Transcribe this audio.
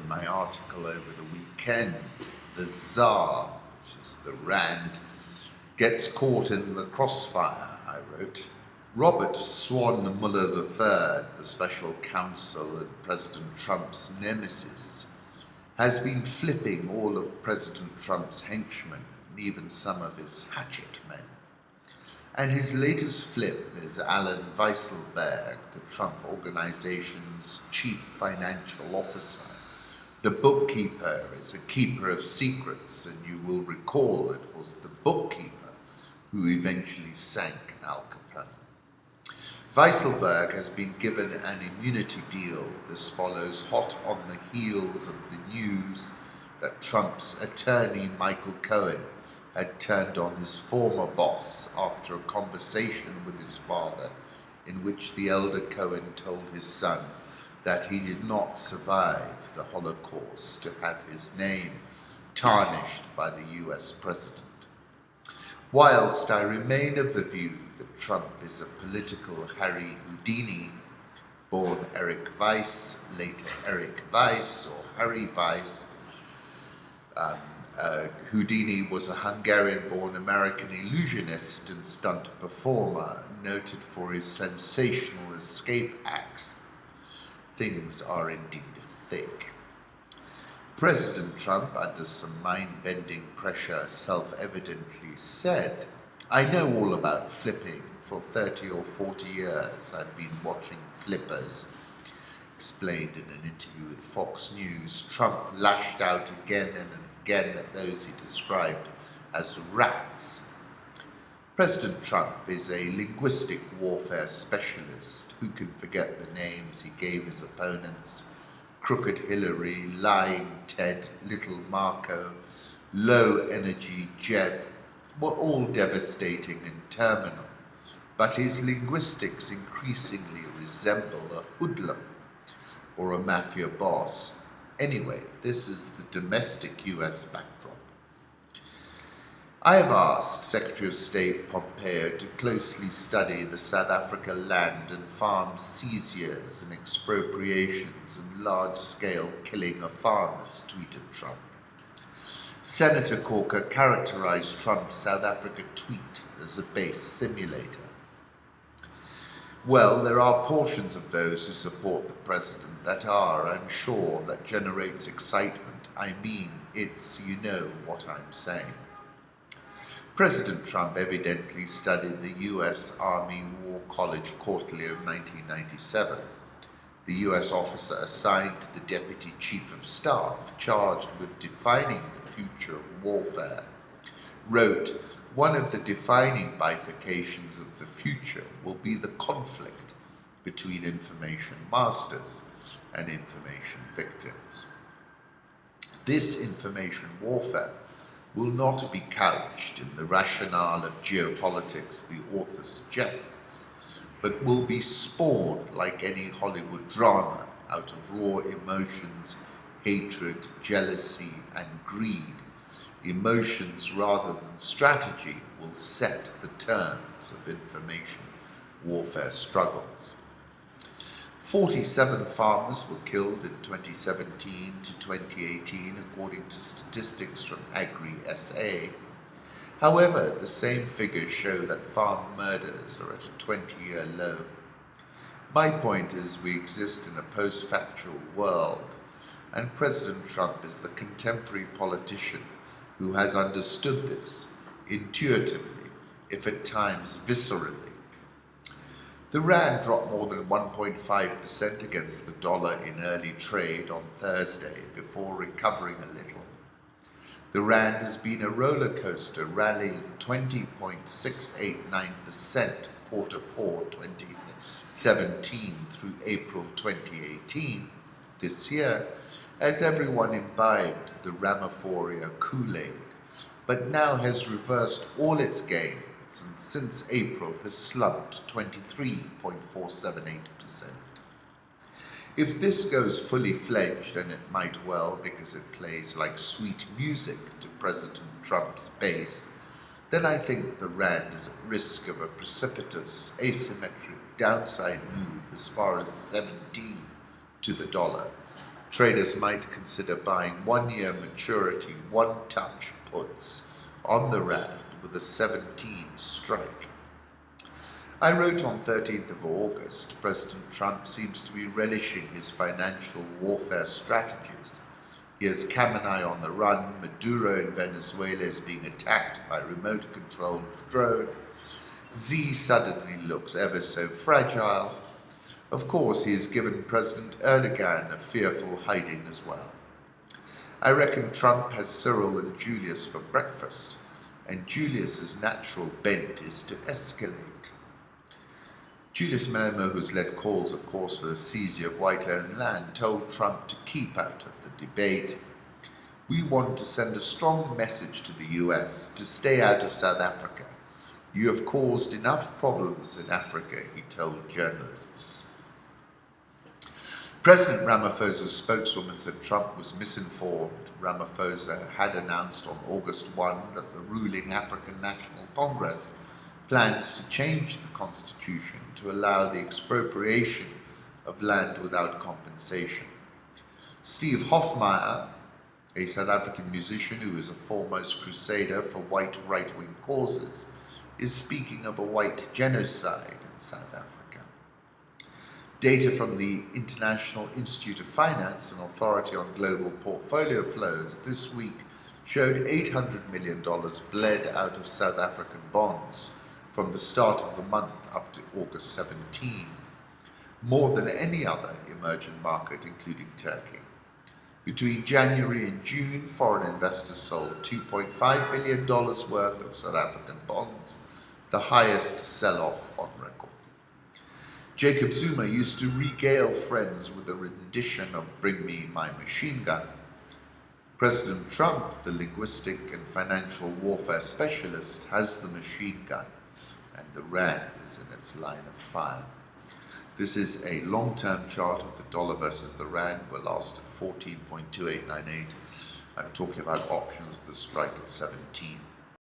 in my article over the weekend. The ZAR, which is the Rand, gets caught in the crossfire, I wrote. Robert Swan Mueller III, the special counsel and President Trump's nemesis, has been flipping all of President Trump's henchmen and even some of his hatchet men. And his latest flip is Alan Weisselberg, the Trump Organization's chief financial officer. The bookkeeper is a keeper of secrets, and you will recall it was the bookkeeper who eventually sank Al Capone. Weisselberg has been given an immunity deal. This follows hot on the heels of the news that Trump's attorney, Michael Cohen, had turned on his former boss after a conversation with his father in which the elder Cohen told his son that he did not survive the Holocaust to have his name tarnished by the US president. Whilst I remain of the view that Trump is a political Harry Houdini, born Eric Weiss, later Eric Weiss or Harry Weiss, Houdini was a Hungarian-born American illusionist and stunt performer, noted for his sensational escape acts. Things are indeed thick. President Trump, under some mind-bending pressure, self-evidently said, "I know all about flipping. For 30 or 40 years I've been watching flippers." Explained in an interview with Fox News, Trump lashed out again and again at those he described as rats. President Trump is a linguistic warfare specialist. Who can forget the names he gave his opponents? Crooked Hillary, Lying Ted, Little Marco, Low Energy Jeb were all devastating and terminal, but his linguistics increasingly resemble a hoodlum or a mafia boss. Anyway, this is the domestic US backdrop. I have asked Secretary of State Pompeo to closely study the South Africa land and farm seizures and expropriations and large-scale killing of farmers, tweeted Trump. Senator Corker characterized Trump's South Africa tweet as a base simulator. Well, there are portions of those who support the president that are, I'm sure, that generates excitement. I mean, it's, you know what I'm saying. President Trump evidently studied the U.S. Army War College Quarterly of 1997. The U.S. officer assigned to the Deputy Chief of Staff, charged with defining the future of warfare, wrote, "One of the defining bifurcations of the future will be the conflict between information masters and information victims. This information warfare will not be couched in the rationale of geopolitics the author suggests, but will be spawned like any Hollywood drama out of raw emotions, hatred, jealousy, and greed. Emotions rather than strategy will set the terms of information warfare struggles." 47 farmers were killed in 2017 to 2018, according to statistics from Agri-SA. However, the same figures show that farm murders are at a 20-year low. My point is we exist in a post-factual world, and President Trump is the contemporary politician who has understood this intuitively, if at times viscerally. The Rand dropped more than 1.5% against the dollar in early trade on Thursday before recovering a little. The Rand has been a roller coaster, rallying 20.689% Q4 2017 through April 2018 this year, as everyone imbibed the Ramaphoria Kool-Aid, but now has reversed all its gains and since April has slumped 23.478%. If this goes fully fledged, and it might well because it plays like sweet music to President Trump's base, then I think the Rand is at risk of a precipitous asymmetric downside move as far as 17 to the dollar, Traders might consider buying 1-year maturity, one-touch puts on the rand with a 17 strike. I wrote on 13th of August, President Trump seems to be relishing his financial warfare strategies. He has Khamenei on the run, Maduro in Venezuela is being attacked by remote-controlled drone, Z suddenly looks ever so fragile. Of course, he has given President Erdogan a fearful hiding as well. I reckon Trump has Cyril and Julius for breakfast, and Julius's natural bent is to escalate. Julius Malemo, who's led calls, of course, for the seizure of white-owned land, told Trump to keep out of the debate. We want to send a strong message to the US to stay out of South Africa. You have caused enough problems in Africa, he told journalists. President Ramaphosa's spokeswoman said Trump was misinformed. Ramaphosa had announced on August 1 that the ruling African National Congress plans to change the constitution to allow the expropriation of land without compensation. Steve Hofmeyr, a South African musician who is a foremost crusader for white right-wing causes, is speaking of a white genocide in South Africa. Data from the International Institute of Finance, an authority on global portfolio flows, this week showed $800 million bled out of South African bonds from the start of the month up to August 17, more than any other emerging market, including Turkey. Between January and June, foreign investors sold $2.5 billion worth of South African bonds, the highest sell-off on record. Jacob Zuma used to regale friends with a rendition of Bring Me My Machine Gun. President Trump, the linguistic and financial warfare specialist, has the machine gun, and the rand is in its line of fire. This is a long-term chart of the dollar versus the rand. We're last at 14.2898. I'm talking about options with the strike at 17.